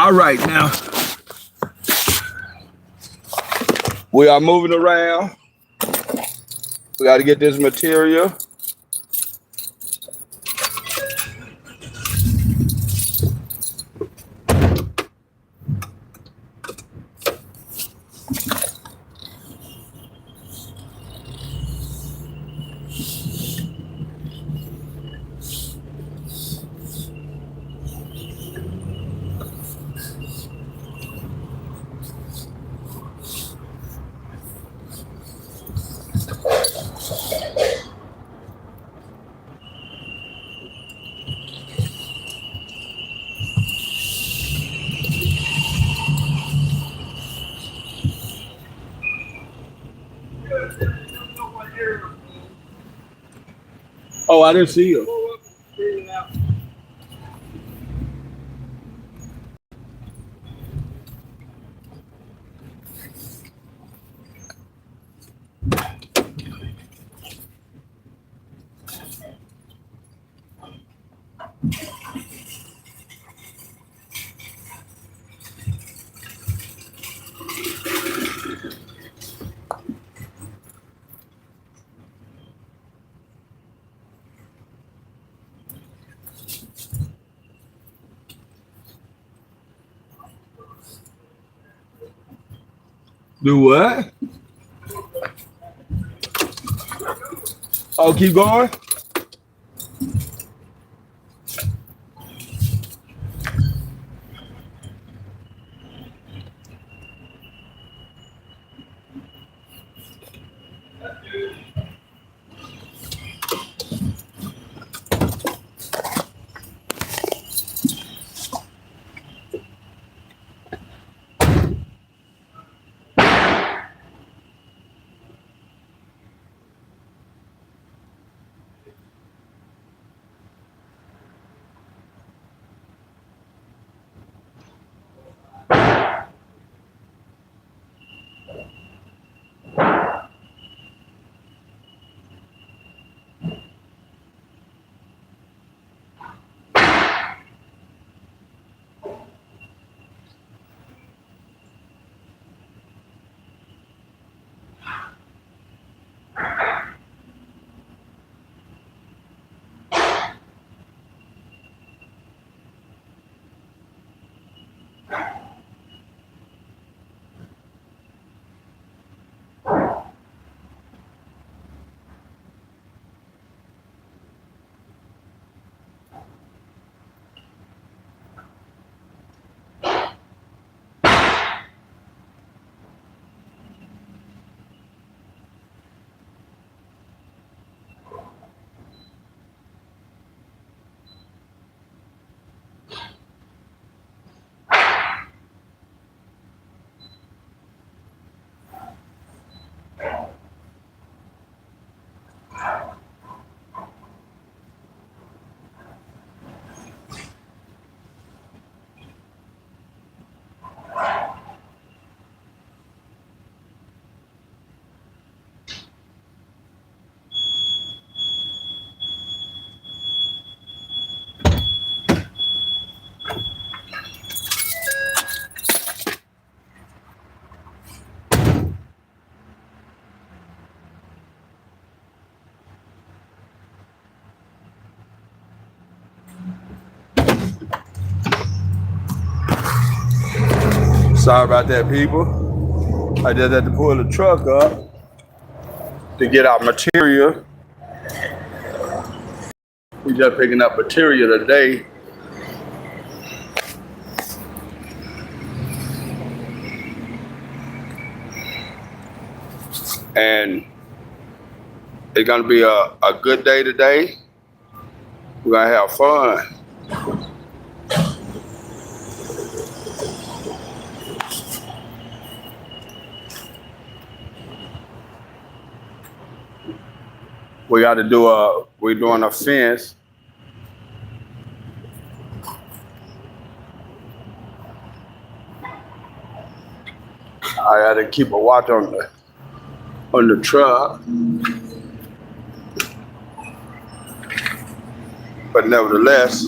All right, now we are moving around. We got to get this material. Oh, I didn't see you. Do what? Oh, keep going? Sorry about that, people. I just had to pull the truck up to get our material. We just picking up material today. And it's gonna be a good day today. We're gonna have fun. We got to do we're doing a fence. I got to keep a watch on the truck. But nevertheless,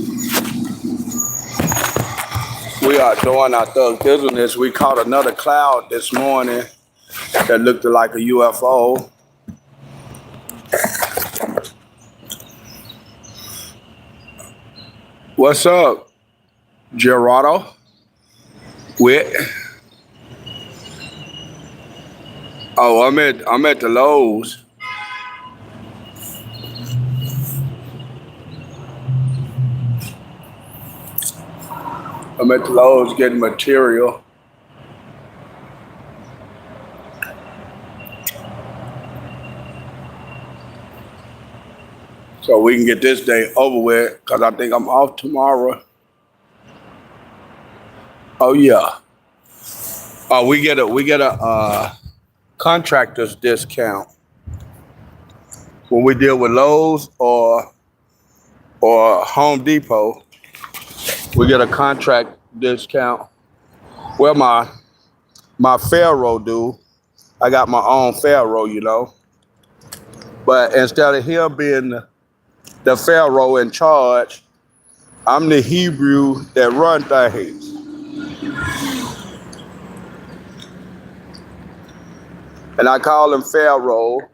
We are doing our thug business. We caught another cloud this morning that looked like a UFO. What's up, Gerardo? Wit? Oh, I'm at the Lowe's. I'm at the Lowe's getting material. So we can get this day over with, because I think I'm off tomorrow. Oh yeah. Oh, we get a contractor's discount when we deal with Lowe's or Home Depot. We get a contract discount. Well, my Pharaoh do. I got my own Pharaoh, you know. But instead of him being the Pharaoh in charge, I'm the Hebrew that run things. And I call him Pharaoh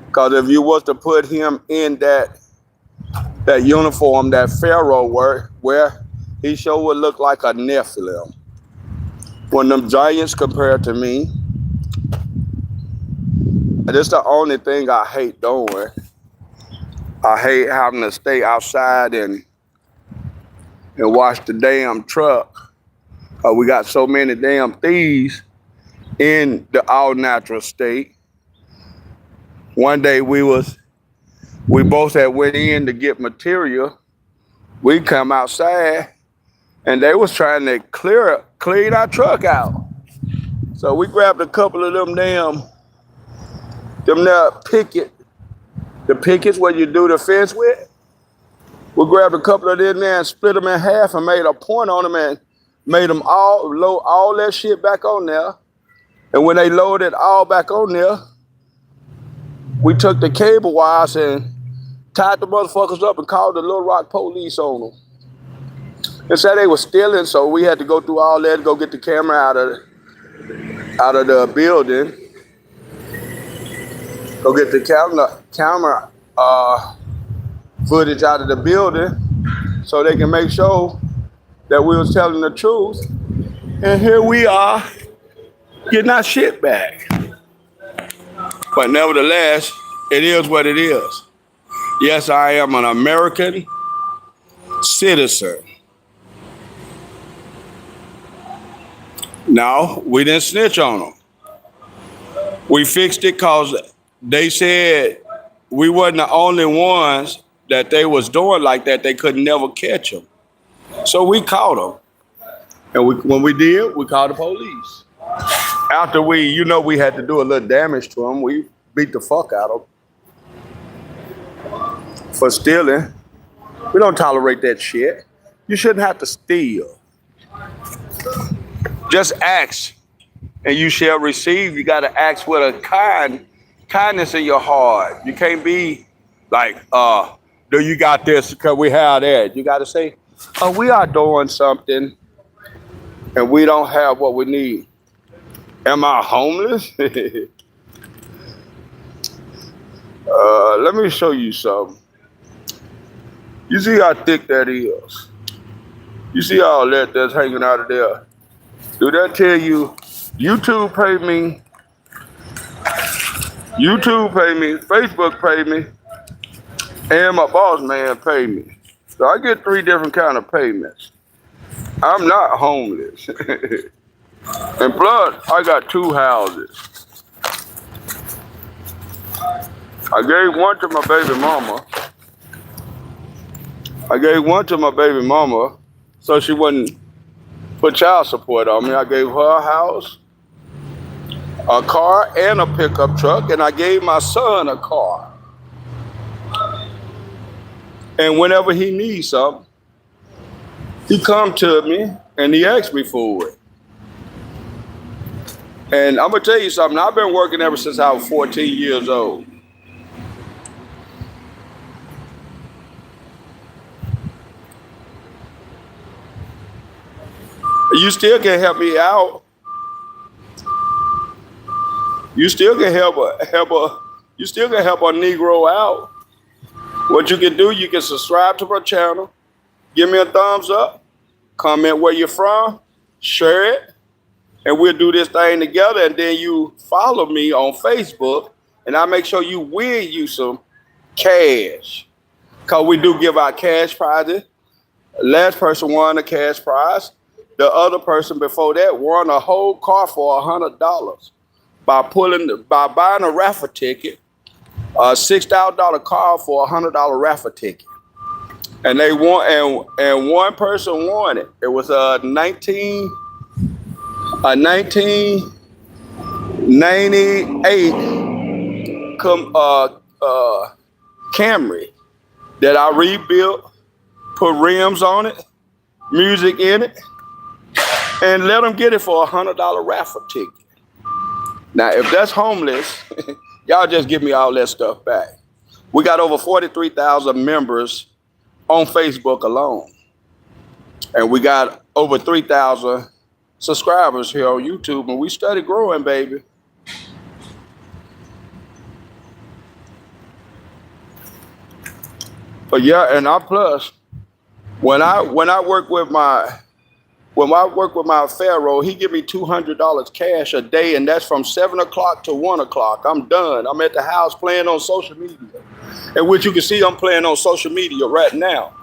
because if you was to put him in that uniform that Pharaoh wear, he sure would look like a Nephilim. When them giants compared to me, that's the only thing I hate doing. I hate having to stay outside and watch the damn truck. We got so many damn thieves in the all-natural state. One day we both had went in to get material. We come outside and they was trying to clean our truck out. So we grabbed a couple of them there the pickets where you do the fence with. We grabbed a couple of them there and split them in half and made a point on them and made them load all that shit back on there. And when they loaded all back on there, we took the cable wires and tied the motherfuckers up and called the Little Rock police on them. And said they were stealing, so we had to go through all that to go get the camera out of the building. Go get the camera footage out of the building so they can make sure that we was telling the truth. And here we are getting our shit back. But nevertheless, it is what it is. Yes, I am an American citizen. No, we didn't snitch on them. We fixed it because they said we wasn't the only ones that they was doing like that. They could never catch them. So we caught them. And when we did, we called the police. After we had to do a little damage to them, we beat the fuck out of them for stealing. We don't tolerate that shit. You shouldn't have to steal. Just ask and you shall receive. You got to ask with a kindness in your heart. You can't be like, do you got this because we have that. You got to say, we are doing something and we don't have what we need. Am I homeless? Let me show you something. You see how thick that is? You see all that's hanging out of there? Do that tell you YouTube paid me, Facebook paid me, and my boss man paid me. So I get 3 different kind of payments. I'm not homeless. And plus, I got 2 houses. I gave one to my baby mama. So she wouldn't put child support on me. I gave her a house, a car, and a pickup truck, and I gave my son a car. And whenever he needs something, he come to me and he asks me for it. And I'm gonna tell you something, I've been working ever since I was 14 years old. You still can help me out. You still can you still can help a Negro out. What you can do, you can subscribe to my channel, give me a thumbs up, comment where you're from, share it, and we'll do this thing together. And then you follow me on Facebook, and I make sure you win you some cash. Cause we do give out cash prizes. Last person won a cash prize. The other person before that won a whole car for $100 by buying a raffle ticket, a $6,000 car for $100 raffle ticket. And they won, and one person won it. It was a 1998 Camry that I rebuilt, put rims on it, music in it, and let them get it for $100 raffle ticket. Now, if that's homeless, y'all just give me all that stuff back. We got over 43,000 members on Facebook alone. And we got over 3,000 subscribers here on YouTube, and we started growing, baby. But yeah, and I plus, when I work with my Pharaoh, he give me $200 cash a day, and that's from 7 o'clock to 1 o'clock. I'm done. I'm at the house playing on social media. And which you can see I'm playing on social media right now.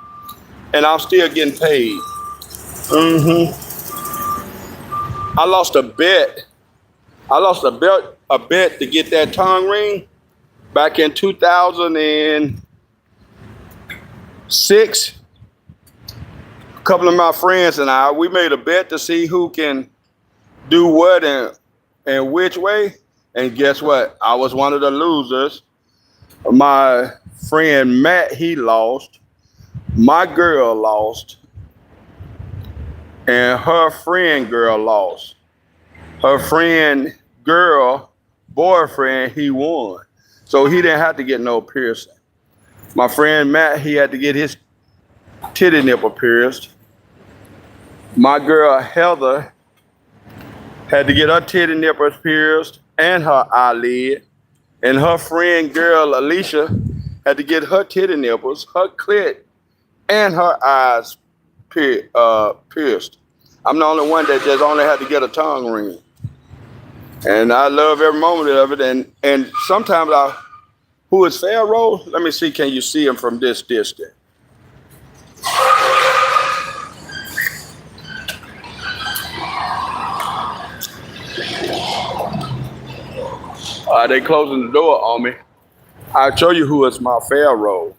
And I'm still getting paid. I lost a bet. I lost a bet to get that tongue ring back in 2006. A couple of my friends and I, we made a bet to see who can do what and which way. And guess what? I was one of the losers. My friend Matt, he lost. My girl lost. And her friend girl lost. Her friend girl boyfriend, he won. So he didn't have to get no piercing. My friend Matt, he had to get his titty nipple pierced. My girl Heather had to get her titty nipples pierced and her eyelid. And her friend girl Alicia had to get her titty nipples, her clit, and her eyes pierced. I'm the only one that just only had to get a tongue ring. And I love every moment of it. And sometimes who is Pharaoh? Let me see, can you see him from this distance? They closing the door on me. I'll show you who is my Pharaoh.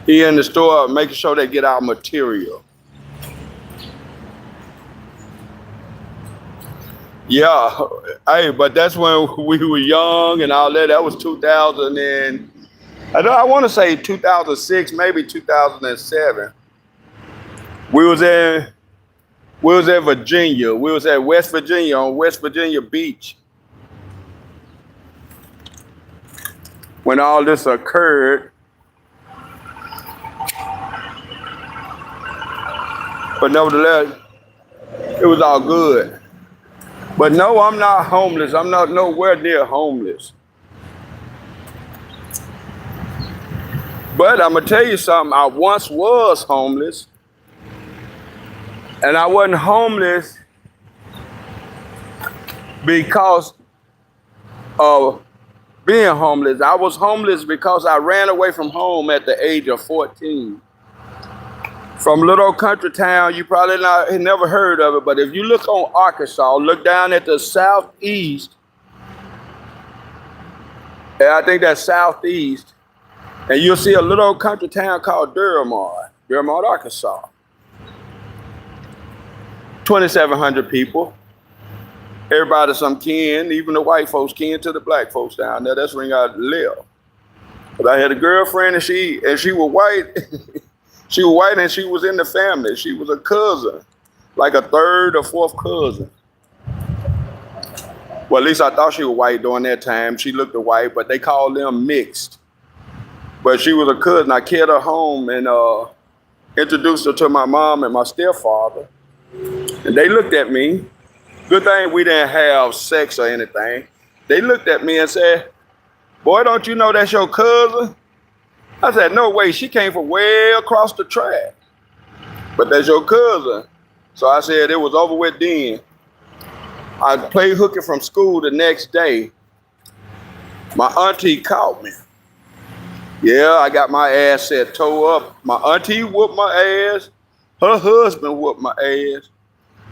He in the store making sure they get our material. Yeah, hey, but that's when we were young and all that. That was 2000 and I want to say 2006, maybe 2007. We was in Virginia. We was at West Virginia on West Virginia Beach when all this occurred. But nevertheless, it was all good. But no, I'm not homeless. I'm not nowhere near homeless. But I'm going to tell you something. I once was homeless. And I wasn't homeless because of being homeless. I was homeless because I ran away from home at the age of 14. From little country town, you probably never heard of it, but if you look on Arkansas, look down at the southeast, and I think that's southeast, and you'll see a little country town called Durham, Arkansas. 2,700 people. Everybody some kin, even the white folks kin to the black folks down there. That's where I live. But I had a girlfriend and she was white. She was white and she was in the family. She was a cousin, like a third or fourth cousin. Well, at least I thought she was white during that time. She looked white, but they called them mixed. But she was a cousin. I carried her home and introduced her to my mom and my stepfather. And they looked at me. Good thing we didn't have sex or anything. They looked at me and said, boy, don't you know that's your cousin? I said, no way, she came from way across the track. But that's your cousin. So I said it was over with then. I played hooky from school the next day. My auntie caught me. Yeah, I got my ass set toe up. My auntie whooped my ass. Her husband whooped my ass.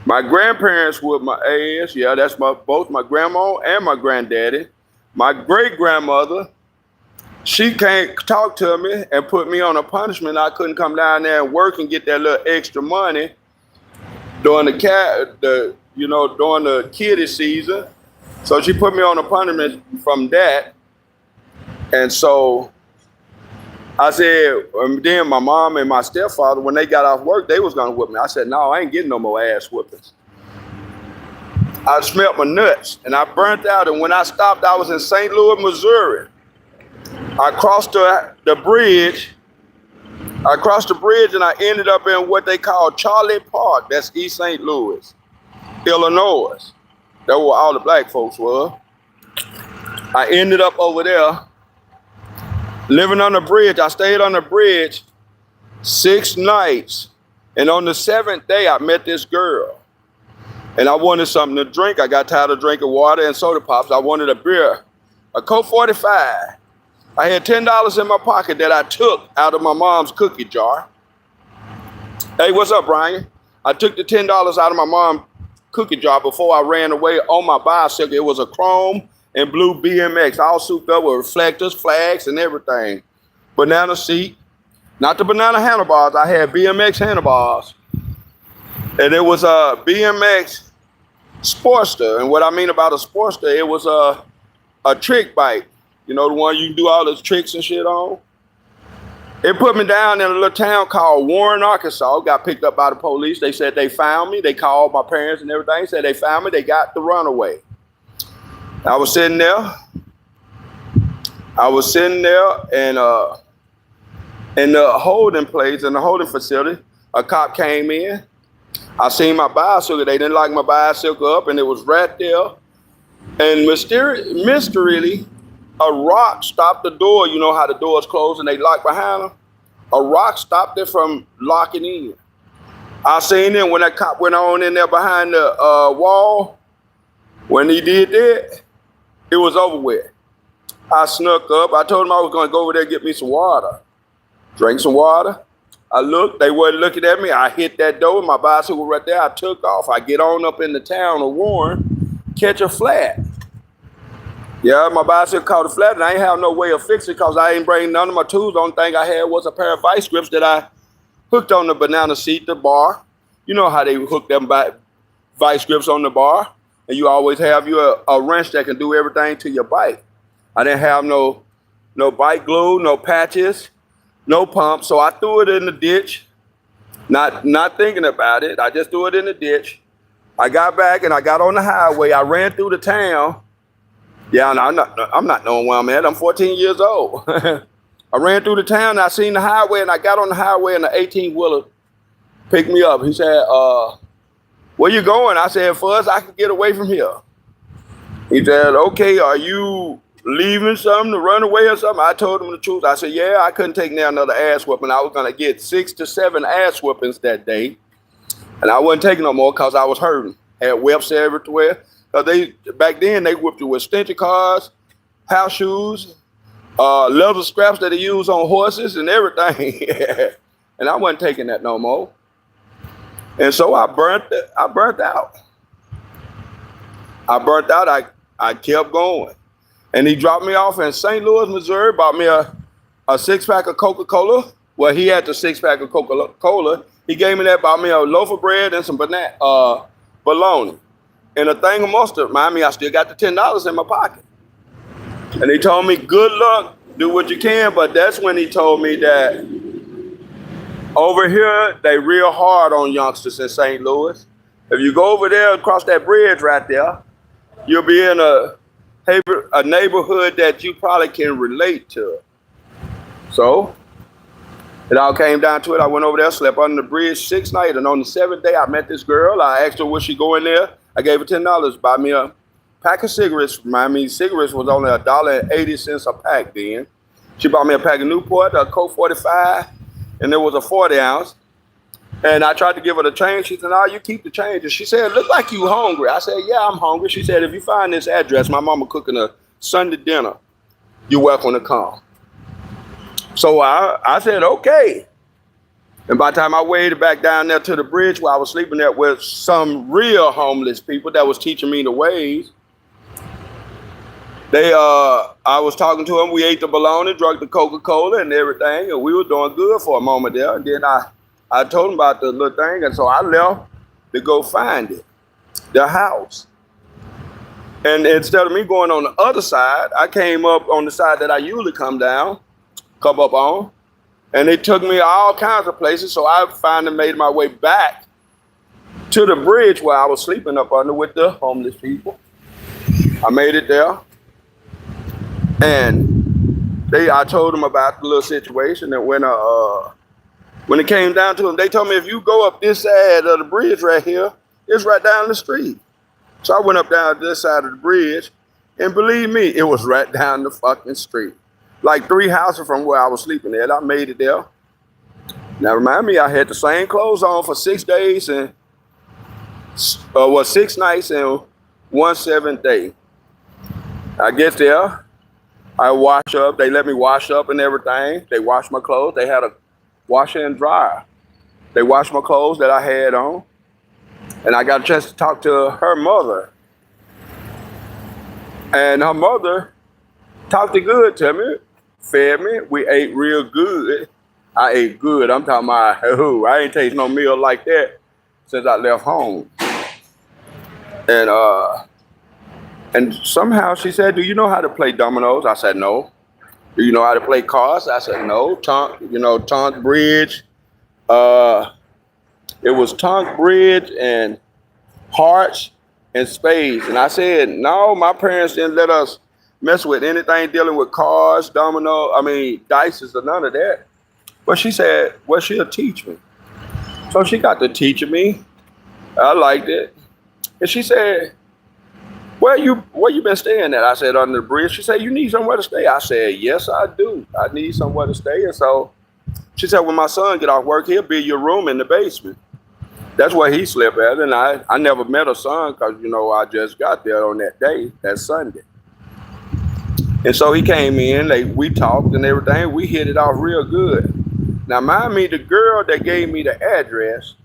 My grandparents whooped my ass. Yeah, that's both my grandma and my granddaddy. My great grandmother, she can't talk to me and put me on a punishment. I couldn't come down there and work and get that little extra money during during the kiddie season. So she put me on a punishment from that. And so I said, then my mom and my stepfather, when they got off work, they was gonna whip me. I said, no, I ain't getting no more ass whoopings. I smelled my nuts and I burnt out. And when I stopped, I was in St. Louis, Missouri. I crossed the bridge. I crossed the bridge and I ended up in what they call Charlie Park. That's East St. Louis, Illinois. That's where all the black folks were. I ended up over there living on the bridge. I stayed on the bridge 6 nights. And on the 7th day, I met this girl. And I wanted something to drink. I got tired of drinking water and soda pops. I wanted a beer, a Coke 45. I had $10 in my pocket that I took out of my mom's cookie jar. Hey, what's up, Brian? I took the $10 out of my mom's cookie jar before I ran away on my bicycle. It was a chrome and blue BMX, all souped up with reflectors, flags, and everything. Banana seat, not the banana handlebars. I had BMX handlebars. And it was a BMX Sportster. And what I mean about a Sportster, it was a trick bike. You know, the one you do all those tricks and shit on? It put me down in a little town called Warren, Arkansas. Got picked up by the police. They said they found me. They called my parents and everything. Said they found me. They got the runaway. I was sitting there. And in the holding place, in the holding facility, a cop came in. I seen my bicycle. They didn't lock my bicycle up, and it was right there. And mysteriously, a rock stopped the door. You know how the doors close and they lock behind them? A rock stopped it from locking in. I seen it when that cop went on in there behind the wall. When he did that, it was over with. I snuck up. I told him I was going to go over there and get me some water. Drank some water. I looked. They weren't looking at me. I hit that door. My bicycle right there. I took off. I get on up in the town of Warren, catch a flat. Yeah, my bicycle caught a flat, and I ain't have no way of fixing it because I ain't bring none of my tools. The only thing I had was a pair of vice grips that I hooked on the banana seat, the bar. You know how they hook them vice grips on the bar, and you always have a wrench that can do everything to your bike. I didn't have no bike glue, no patches, no pump, so I threw it in the ditch, not thinking about it. I just threw it in the ditch. I got back and I got on the highway. I ran through the town. Yeah, and I'm not knowing where I'm at. I'm 14 years old. I ran through the town and I seen the highway and I got on the highway and the 18-wheeler picked me up. He said, where you going? I said, Fuzz, I can get away from here. He said, okay, are you leaving something to run away or something? I told him the truth. I said, yeah, I couldn't take now another ass whooping. I was going to get 6 to 7 ass whoopings that day. And I wasn't taking no more because I was hurting. Had whelps everywhere. Back then, they whipped you with extension cars, house shoes, leather scraps that they use on horses and everything. And I wasn't taking that no more. And so I burnt out. I kept going. And he dropped me off in St. Louis, Missouri, bought me a 6-pack of Coca-Cola. Well, he had the 6-pack of Coca-Cola. He gave me that, bought me a loaf of bread and some bologna. And a thing of mustard. Mind me, I still got the $10 in my pocket. And he told me, good luck, do what you can. But that's when he told me that over here, they real hard on youngsters in St. Louis. If you go over there across that bridge right there, you'll be in a neighborhood that you probably can relate to. So It all came down to it. I went over there, slept under the bridge 6 nights, and on the 7th day, I met this girl. I asked her, would she go in there? I gave her $10, buy me a pack of cigarettes. I mean, cigarettes was only $1.80 a pack then. She bought me a pack of Newport, a Coke 45, and there was a 40 ounce. And I tried to give her the change. She said, no, you keep the change. And she said, look like you hungry. I said, yeah, I'm hungry. She said, if you find this address, my mama cooking a Sunday dinner, you're welcome to come. So I said, okay. And by the time I waded back down there to the bridge where I was sleeping there with some real homeless people that was teaching me the ways, I was talking to them. We ate the bologna, drank the Coca-Cola and everything, and we were doing good for a moment there. And then I told them about the little thing, and so I left to go find it, the house. And instead of me going on the other side, I came up on the side that I usually come up on, and they took me all kinds of places. So I finally made my way back to the bridge where I was sleeping up under with the homeless people. I made it there, and I told them about the little situation. And when it came down to them, they told me, if you go up this side of the bridge right here, it's right down the street. So I went up down this side of the bridge, and believe me, it was right down the fucking street. Like 3 houses from where I was sleeping at. I made it there. Now remind me, I had the same clothes on for 6 days and 6 nights and 1 7th day. I get there, I wash up. They let me wash up and everything. They washed my clothes. They had a washer and dryer. They washed my clothes that I had on. And I got a chance to talk to her mother. And her mother talked good to me, fed me. We ate real good. I ate good. I'm talking about, I ain't tasted no meal like that since I left home. And somehow she said, do you know how to play dominoes? I said, no. Do you know how to play cards? I said, no. Tonk, bridge. It was tonk, bridge, and hearts and spades. And I said, no, my parents didn't let us mess with anything dealing with cards, dice, or none of that. But she said, well, she'll teach me. So she got to teaching me. I liked it. And she said, where you been staying at? I said, under the bridge. She said, you need somewhere to stay? I said, yes, I do. I need somewhere to stay. And so she said, when my son get off work, he'll be your room in the basement. That's where he slept at. And I never met her son because, I just got there on that day, that Sunday. And so he came in, we talked and everything. We hit it off real good. Now, mind me, the girl that gave me the address,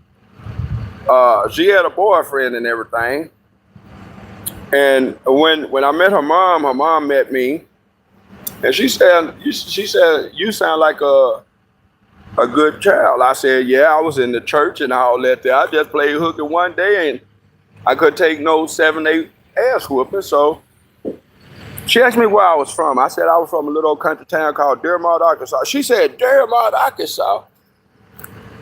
she had a boyfriend and everything. And when I met her mom met me, and she said, you sound like a good child. I said, yeah, I was in the church and all that there. I just played hooky one day and I couldn't take no 7, 8 ass whooping. So she asked me where I was from. I said I was from a little old country town called Dermot, Arkansas. She said, Dermot, Arkansas?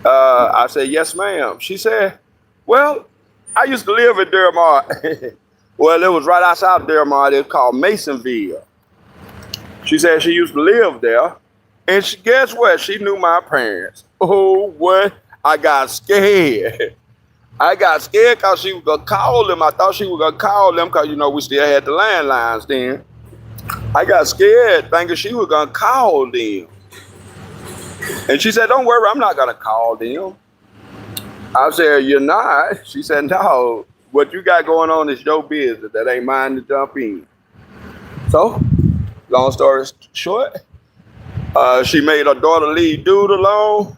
I said, yes, ma'am. She said, well, I used to live in Dermot. Well, it was right outside of Dermot. It's called Masonville. She said she used to live there. And guess what? She knew my parents. Oh, what? I got scared. I got scared because she was going to call them. I thought she was going to call them because, we still had the landlines then. I got scared thinking she was going to call them. And she said, don't worry, I'm not going to call them. I said, you're not? She said, no. What you got going on is your business. That ain't mine to jump in. So, long story short, she made her daughter leave dude alone.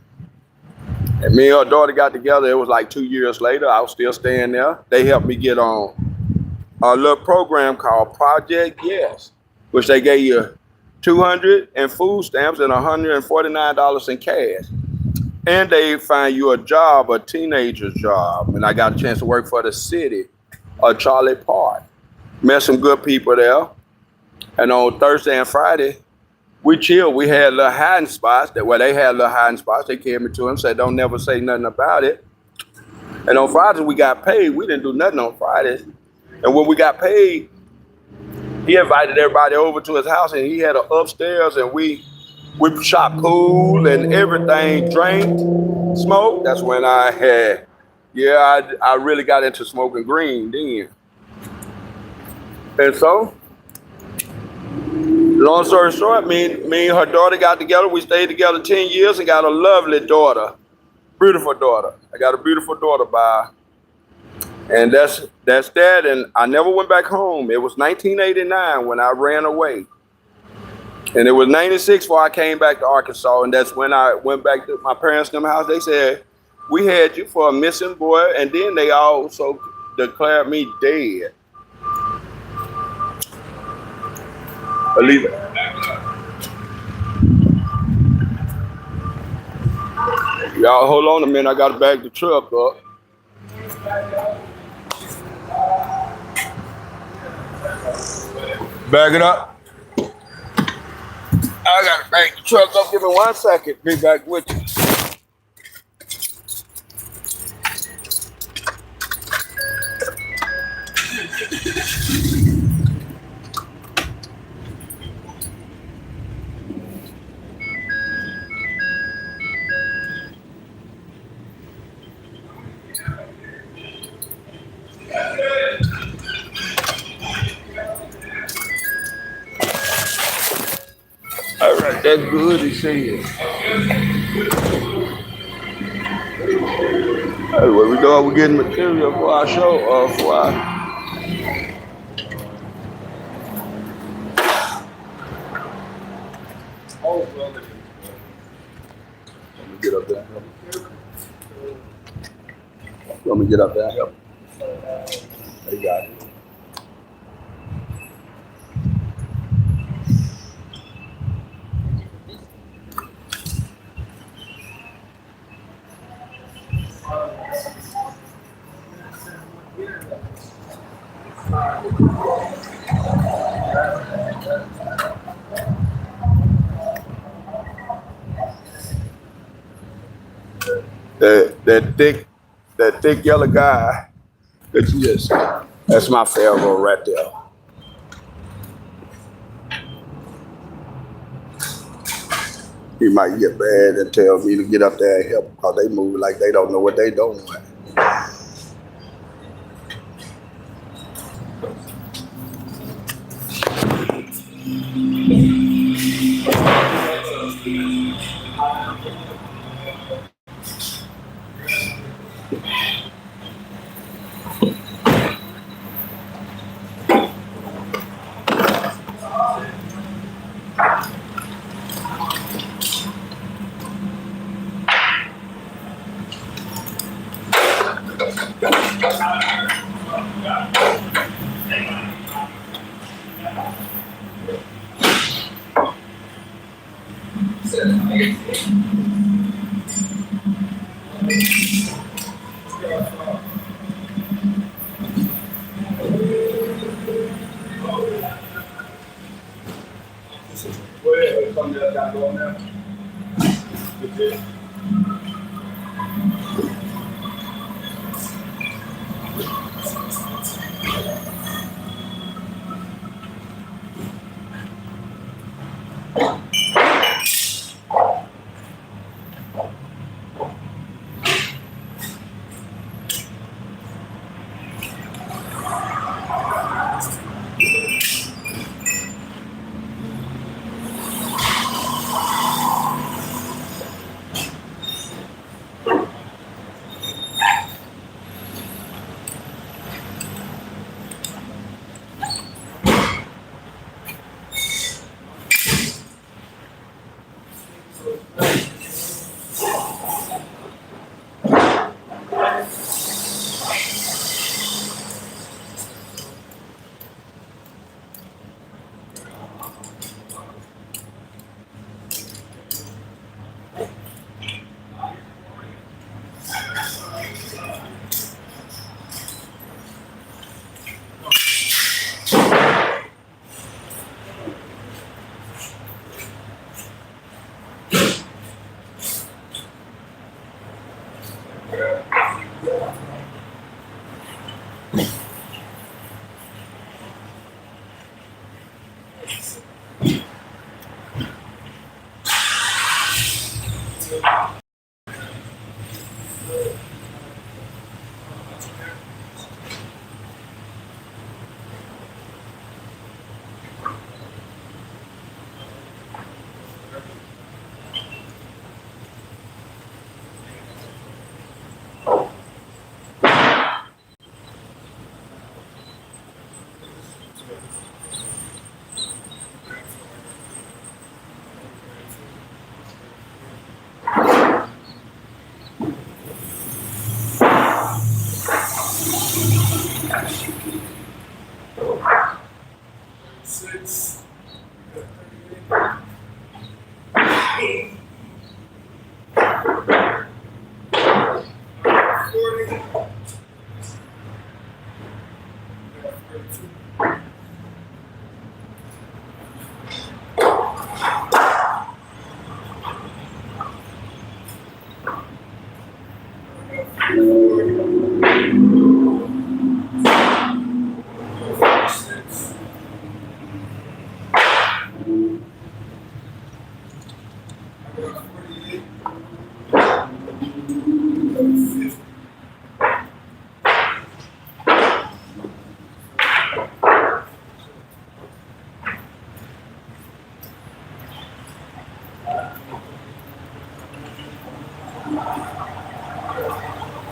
And me and her daughter got together. It was like 2 years later. I was still staying there. They helped me get on a little program called Project Yes, which they gave you $200 in food stamps and $149 in cash. And they find you a job, a teenager's job. And I got a chance to work for the city of Charlie Park. Met some good people there. And on Thursday and Friday, we chilled. We had little hiding spots. They had little hiding spots. They carried me to them, said, don't never say nothing about it. And on Fridays, we got paid. We didn't do nothing on Fridays. And when we got paid, he invited everybody over to his house, and he had an upstairs, and we we shot pool and everything, drank, smoked. That's when I had, yeah, I really got into smoking green then. And so, long story short, me and her daughter got together. We stayed together 10 years and got a lovely daughter, beautiful daughter. I got a beautiful daughter by, and that's that. And I never went back home. It was 1989 when I ran away. And it was 96 before I came back to Arkansas. And that's when I went back to my parents' house. They said, we had you for a missing boy. And then they also declared me dead. Believe it. Y'all hold on a minute. I got to back the truck up. Back it up. I got to back the truck up. Give me 1 second. Be back with you. All right, that's good, he said. Hey, what we doing? We getting material for our show, for our... Let me get up there. Let me get up there. Help. They got it. That thick yellow guy. That's my Pharaoh right there. He might get mad and tell me to get up there and help because they move like they don't know what they doing. 6.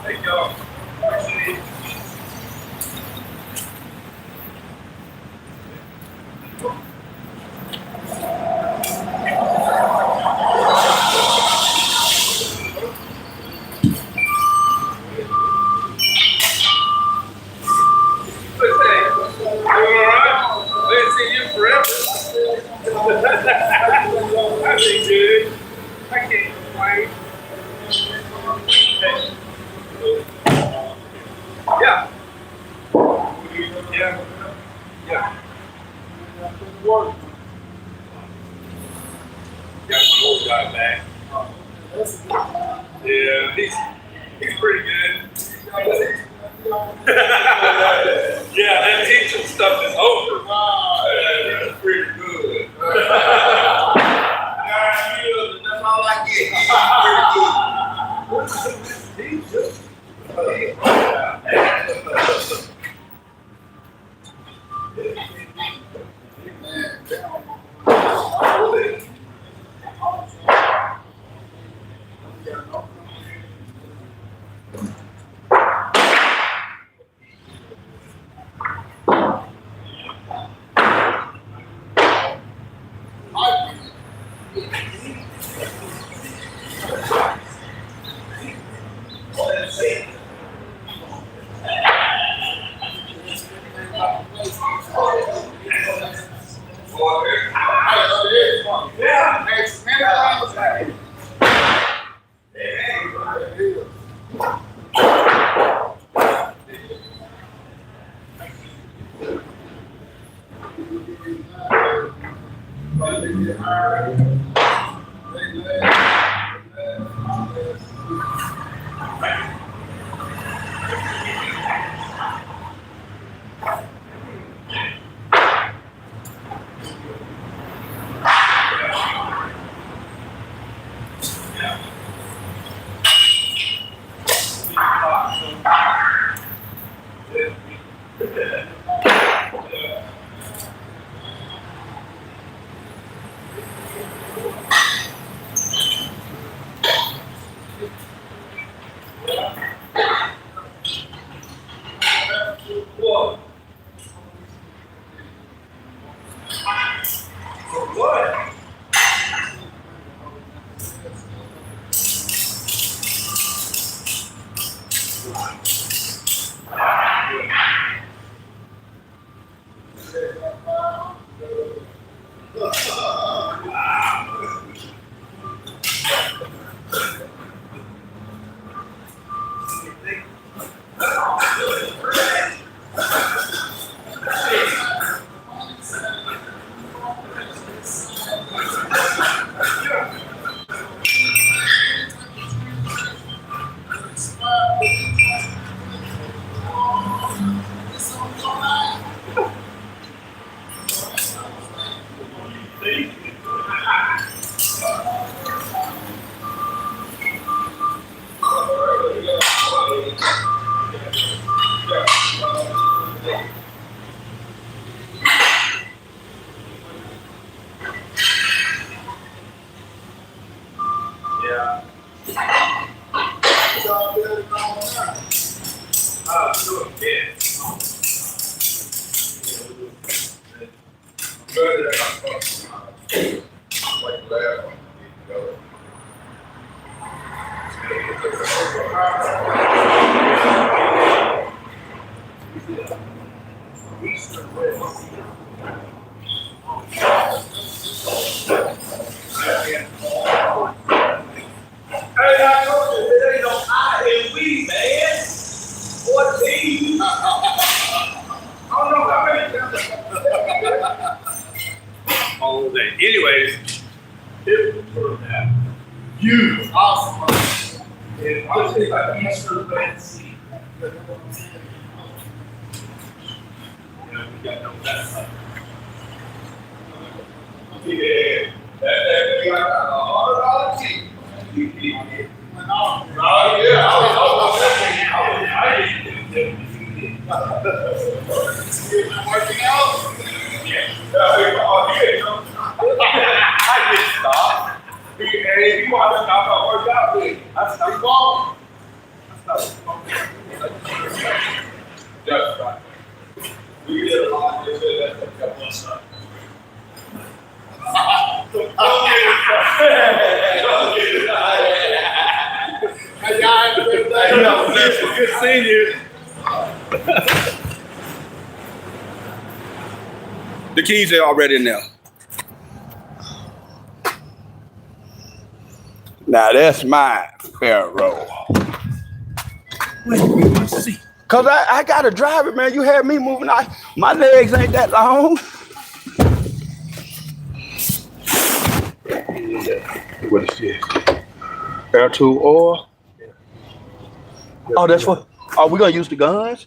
Thank y'all. Appreciate it. I've been good. I can't complain. Yeah. Yeah. Yeah. Got my old guy back. Yeah, he's pretty good. Yeah, that teaching stuff is over. Yeah, that's pretty good. That's all I Hey, I told you, there ain't no I and we, man. 14. I don't know how many. All day. Anyways, you awesome. And I was thinking about Easter fancy. We got no that. Yeah. That got $100 cheap. Oh, yeah. I didn't working out? Yeah. I didn't stop. If you want to stop, I work out with you. I stopped going. Just right. We did a lot. They said that's a couple of stuff. Good seeing you. The keys are already in there. Now that's my Pharaoh. Cause I gotta drive it, man. You had me moving. My legs ain't that long. What is this? Air 2 oil? Yeah. Oh, that's for. Are we gonna use the guns?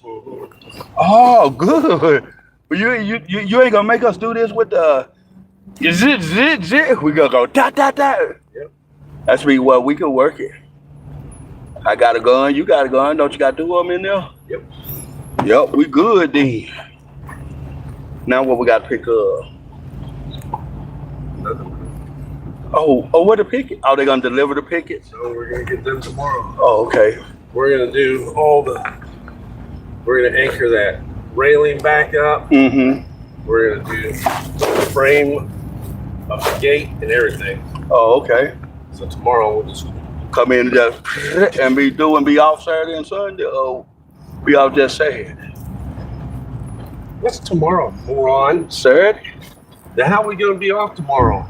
Oh, good. You ain't gonna make us do this with the zit. We gonna go dot. Yep. That's me. Well, we can work it. I got a gun. You got a gun. Don't you got two of them in there? Yep. We good then. Now what we got to pick up? Oh, what the picket? Oh, they gonna deliver the pickets? No, we're gonna get them tomorrow. Oh, okay. We're gonna do we're gonna anchor that railing back up. Mm-hmm. We're gonna do the frame of the gate and everything. Oh, okay. So tomorrow we'll just come in and just and be off Saturday and Sunday, or be off just Saturday? What's tomorrow? Moron. Saturday? Then how are we gonna be off tomorrow?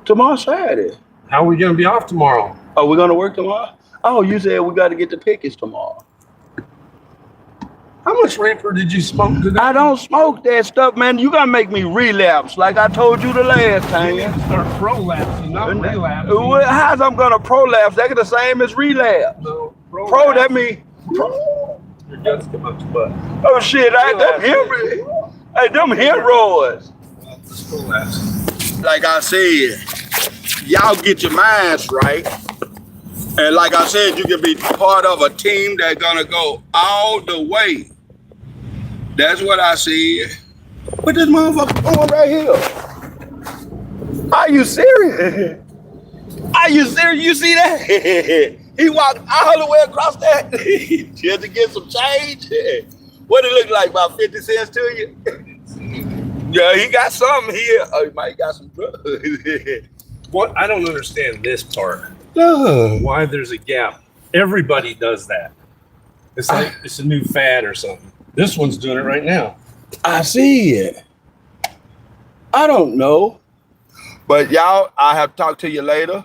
Tomorrow Saturday. How are we gonna be off tomorrow? Oh, we're gonna work tomorrow? Oh, you said we got to get the pickets tomorrow. How much reefer did you smoke today? I don't smoke that stuff, man. You gotta make me relapse, like I told you the last time. You start prolapsing, not relapsing. How's I'm gonna prolapse? That's the same as relapse. No, pro, that mean. Your guts come up your butt. Oh shit! Them hemorrhoids. Like I said, y'all get your minds right. And like I said, you can be part of a team that's gonna go all the way. That's what I said. What this motherfucker doing right here? Are you serious? Are you serious? You see that? He walked all the way across that just to get some change. What it look like? About 50 cents to you? Yeah, he got something here. Oh, he might got some drugs. What? I don't understand this part. Why there's a gap? Everybody does that. It's like it's a new fad or something. This one's doing it right now. I see it. I don't know. But y'all, I have talked to you later.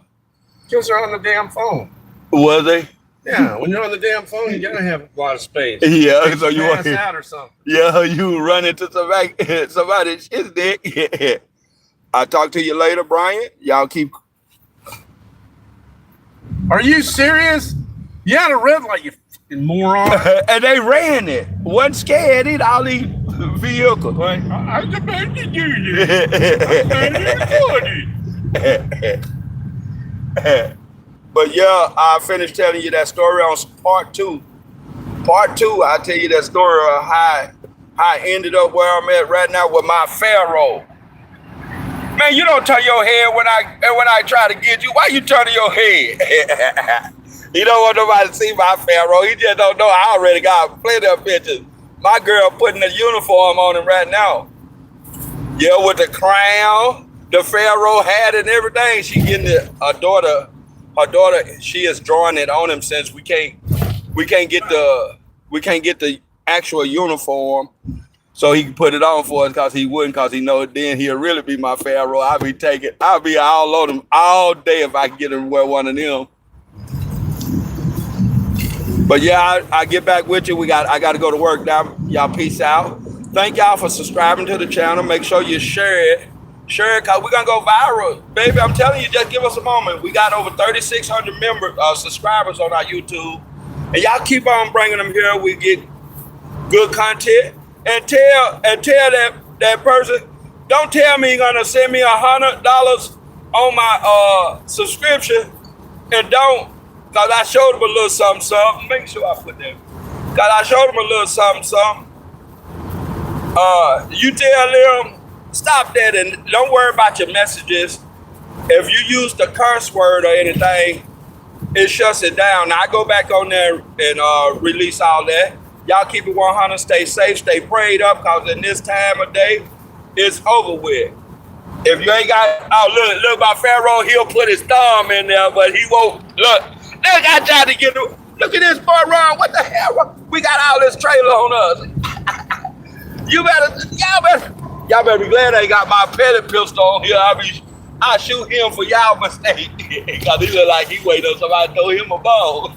Because they're on the damn phone. Was they? Yeah, when you're on the damn phone, you gotta have a lot of space. Yeah, so you pass out or something. Yeah, you run into somebody's shit dick. Yeah. I'll talk to you later, Brian. Y'all keep. Are you serious? You had a red light, you fucking moron. And they ran it. Wasn't scared in all these vehicles. Right? I was about to do this. But yeah, I finished telling you that story on part 2. Part 2, I'll tell you that story of how I ended up where I'm at right now with my Pharaoh. Man, you don't turn your head when I try to get you. Why you turning your head? You don't want nobody to see my Pharaoh. He just don't know. I already got plenty of pictures. My girl putting the uniform on him right now. Yeah, with the crown, the Pharaoh hat and everything. She getting her daughter, she is drawing it on him since we can't get the actual uniform so he can put it on for us, because he wouldn't, because he know then he'll really be my Pharaoh. I'll be all on him all day if I can get him to wear one of them. But yeah, I get back with you. I got to go to work now. Y'all peace out. Thank y'all for subscribing to the channel. Make sure you share it. Share it, because we're going to go viral. Baby, I'm telling you, just give us a moment. We got over 3,600 subscribers on our YouTube. And y'all keep on bringing them here. We get good content. And tell that person, don't tell me you're going to send me $100 on my subscription. And don't, because I showed them a little something, something. Make sure I put that. Because I showed them a little something, something. You tell them, stop that and don't worry about your messages. If you use the curse word or anything, it shuts it down. Now I go back on there and release all that. Y'all keep it 100, stay safe, stay prayed up, because in this time of day, it's over with. If you ain't got, look about Pharaoh, he'll put his thumb in there, but he won't. Look, I tried to get, look at this boy, Ron, what the hell? We got all this trailer on us. Y'all better be glad I ain't got my petty pistol on here. I shoot him for y'all mistake. Because he look like he waiting on somebody to throw him a ball.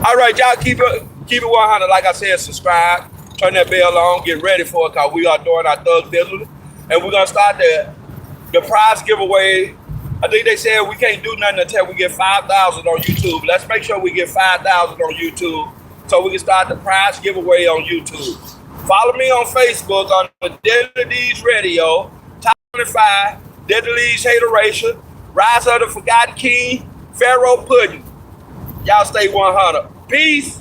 All right, y'all keep it 100. Like I said, subscribe, turn that bell on, get ready for it, because we are doing our Thug Digital. And we're going to start the prize giveaway. I think they said we can't do nothing until we get 5,000 on YouTube. Let's make sure we get 5,000 on YouTube so we can start the prize giveaway on YouTube. Follow me on Facebook on the Deadly Deeds Radio, Top 25, Deadly Deeds Hateration, Rise of the Forgotten King, Pharaoh Pudding. Y'all stay 100. Peace.